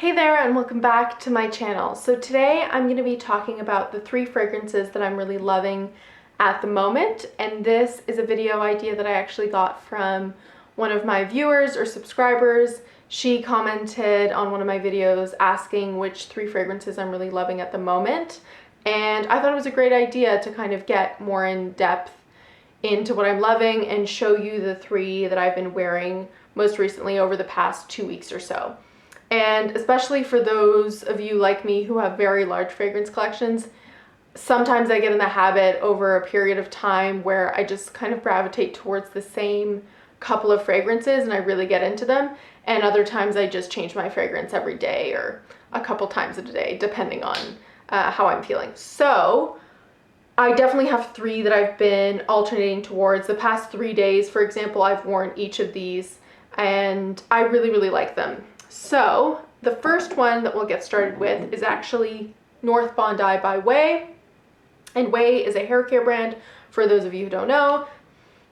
Hey there and welcome back to my channel. So today I'm going to be talking about the 3 fragrances that I'm really loving at the moment, and this is a video idea that I actually got from one of my viewers or subscribers. She commented on one of my videos asking which 3 fragrances I'm really loving at the moment, and I thought it was a great idea to kind of get more in depth into what I'm loving and show you the 3 that I've been wearing most recently over the past 2 weeks or so. And especially for those of you like me who have very large fragrance collections, sometimes I get in the habit over a period of time where I just kind of gravitate towards the same couple of fragrances and I really get into them. And other times I just change my fragrance every day or a couple times a day, depending on how I'm feeling. So I definitely have 3 that I've been alternating towards. The past 3 days, for example, I've worn each of these and I really like them. So the first one that we'll get started with is actually North Bondi by OUAI. And OUAI is a hair care brand, for those of you who don't know,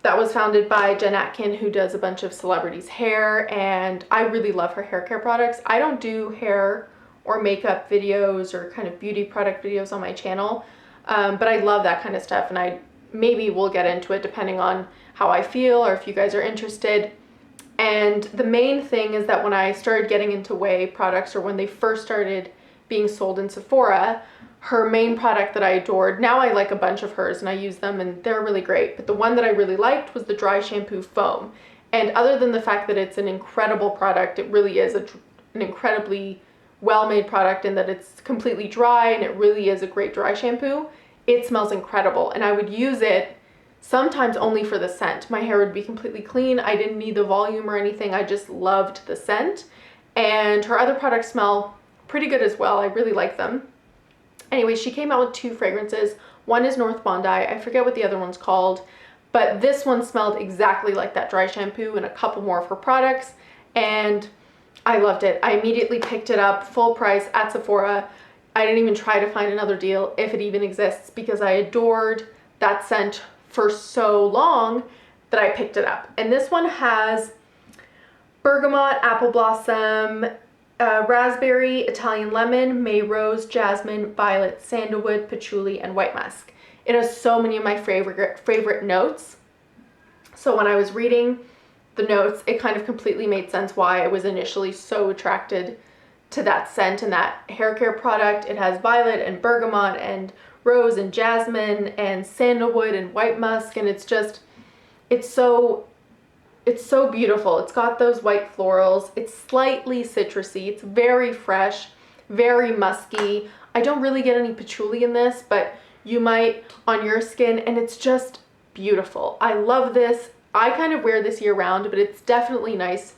that was founded by Jen Atkin, who does a bunch of celebrities' hair, and I really love her hair care products. I don't do hair or makeup videos or kind of beauty product videos on my channel, but I love that kind of stuff, and I maybe we'll get into it depending on how I feel or if you guys are interested. And the main thing is that when I started getting into OUAI products, or when they first started being sold in Sephora, her main product that I adored, now I like a bunch of hers and I use them and they're really great, but the one that I really liked was the dry shampoo foam. And other than the fact that it's an incredible product, it really is an incredibly well-made product in that it's completely dry and it really is a great dry shampoo. It smells incredible and I would use it sometimes only for the scent. My hair would be completely clean. I didn't need the volume or anything. I just loved the scent. And her other products smell pretty good as well. I really like them. Anyway, she came out with 2 fragrances. One is North Bondi. I forget what the other one's called, but this one smelled exactly like that dry shampoo and a couple more of her products. And I loved it. I immediately picked it up full price at Sephora. I didn't even try to find another deal if it even exists because I adored that scent for so long that I picked it up. And this one has bergamot, apple blossom, raspberry, Italian lemon, May rose, jasmine, violet, sandalwood, patchouli, and white musk. It has so many of my favorite notes. So when I was reading the notes, it kind of completely made sense why I was initially so attracted to that scent and that hair care product. It has violet and bergamot and rose and jasmine and sandalwood and white musk, and it's so beautiful. It's got those white florals. It's slightly citrusy. It's very fresh, very musky. I don't really get any patchouli in this, but you might on your skin, and it's just beautiful. I love this. I kind of wear this year round, but it's definitely nice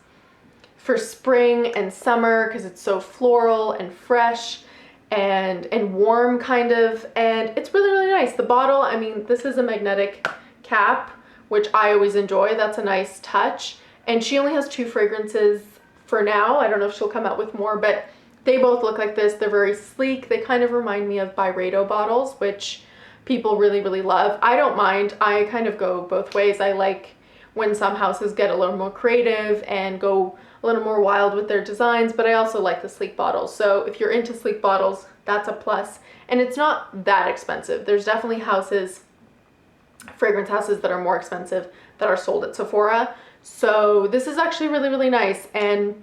for spring and summer because it's so floral and fresh and warm kind of, and it's really nice. The bottle, I mean, this is a magnetic cap, which I always enjoy. That's a nice touch. And she only has 2 fragrances for now. I don't know if she'll come out with more, but they both look like this. They're very sleek. They kind of remind me of Byredo bottles, which people really love. I don't mind. I kind of go both ways. I like when some houses get a little more creative and go a little more wild with their designs, but I also like the sleek bottles. So if you're into sleek bottles, that's a plus. And it's not that expensive. There's definitely fragrance houses that are more expensive that are sold at Sephora. So this is actually really nice. And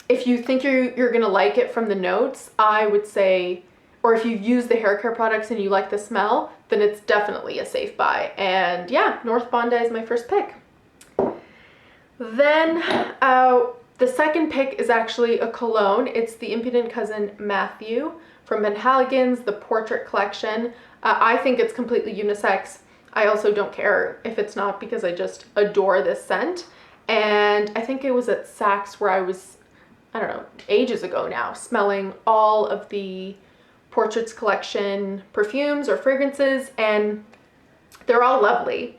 if you think you're gonna like it from the notes, I would say, or if you've used the hair care products and you like the smell, then it's definitely a safe buy. And yeah, North Bondi is my first pick. Then the second pick is actually a cologne. It's the Impudent Cousin Matthew from Penhaligons, the Portrait Collection. I think it's completely unisex. I also don't care if it's not because I just adore this scent. And I think it was at Saks where I was, I don't know, ages ago now, smelling all of the Portraits Collection perfumes or fragrances, and they're all lovely,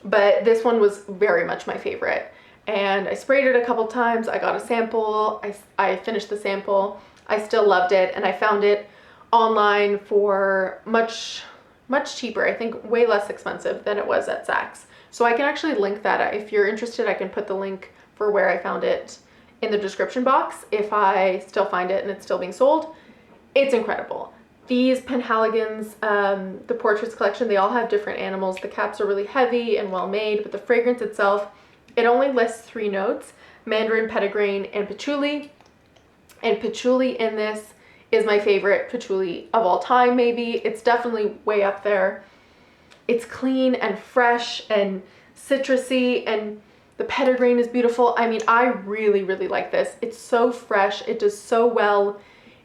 but this one was very much my favorite. And I sprayed it a couple times. I got a sample. I finished the sample. I still loved it, and I found it online for much cheaper. I think way less expensive than it was at Saks. So I can actually link that. If you're interested, I can put the link for where I found it in the description box if I still find it and it's still being sold. It's incredible. These Penhaligons, the Portraits collection, they all have different animals. The caps are really heavy and well made, but the fragrance itself, it only lists 3 notes: mandarin, petitgrain, and patchouli. And patchouli in this is my favorite patchouli of all time, maybe. It's definitely way up there. It's clean and fresh and citrusy, and the petitgrain is beautiful. I mean, I really, really like this. It's so fresh. It does so well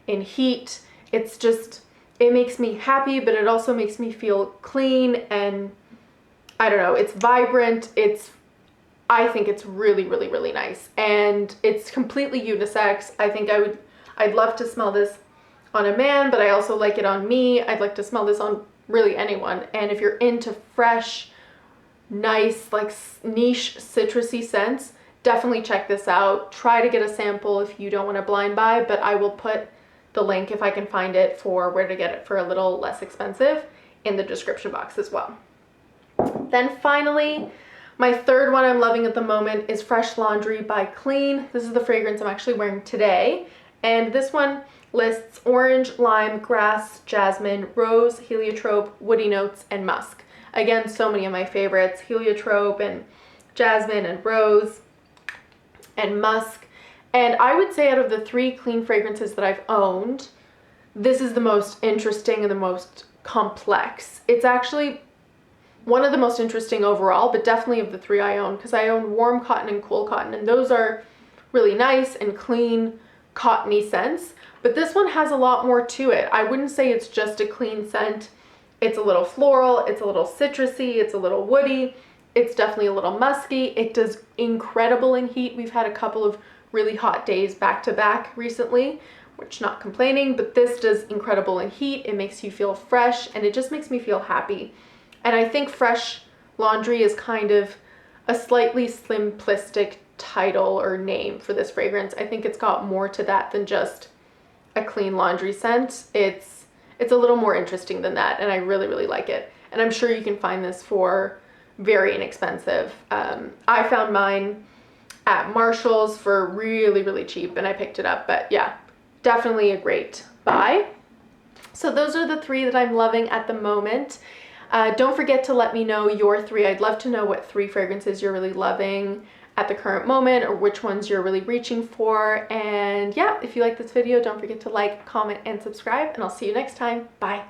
in heat. It's just, it makes me happy, but it also makes me feel clean, and I don't know, it's vibrant. I think it's really, really, really nice, and it's completely unisex. I think I'd love to smell this on a man, but I also like it on me. I'd like to smell this on really anyone. And if you're into fresh, nice, like niche citrusy scents, definitely check this out. Try to get a sample if you don't want to blind buy, but I will put the link, if I can find it, for where to get it for a little less expensive in the description box as well. Then finally, my third one I'm loving at the moment is Fresh Laundry by Clean. This is the fragrance I'm actually wearing today, and this one lists orange, lime, grass, jasmine, rose, heliotrope, woody notes, and musk. Again, so many of my favorites: heliotrope and jasmine and rose and musk. And I would say out of the 3 Clean fragrances that I've owned, this is the most interesting and the most complex. It's actually one of the most interesting overall, but definitely of the 3 I own, because I own warm cotton and cool cotton, and those are really nice and clean, cottony scents. But this one has a lot more to it. I wouldn't say it's just a clean scent. It's a little floral, it's a little citrusy, it's a little woody, it's definitely a little musky. It does incredible in heat. We've had a couple of really hot days back to back recently, which, not complaining, but this does incredible in heat. It makes you feel fresh, and it just makes me feel happy. And I think Fresh Laundry is kind of a slightly simplistic title or name for this fragrance. I think it's got more to that than just a clean laundry scent. It's a little more interesting than that, and I really, really like it. And I'm sure you can find this for very inexpensive. I found mine at Marshall's for really, really cheap, and I picked it up. But yeah, definitely a great buy. So those are the 3 that I'm loving at the moment. Don't forget to let me know your 3. I'd love to know what 3 fragrances you're really loving at the current moment, or which ones you're really reaching for. And yeah, if you like this video, don't forget to like, comment, and subscribe, and I'll see you next time. Bye.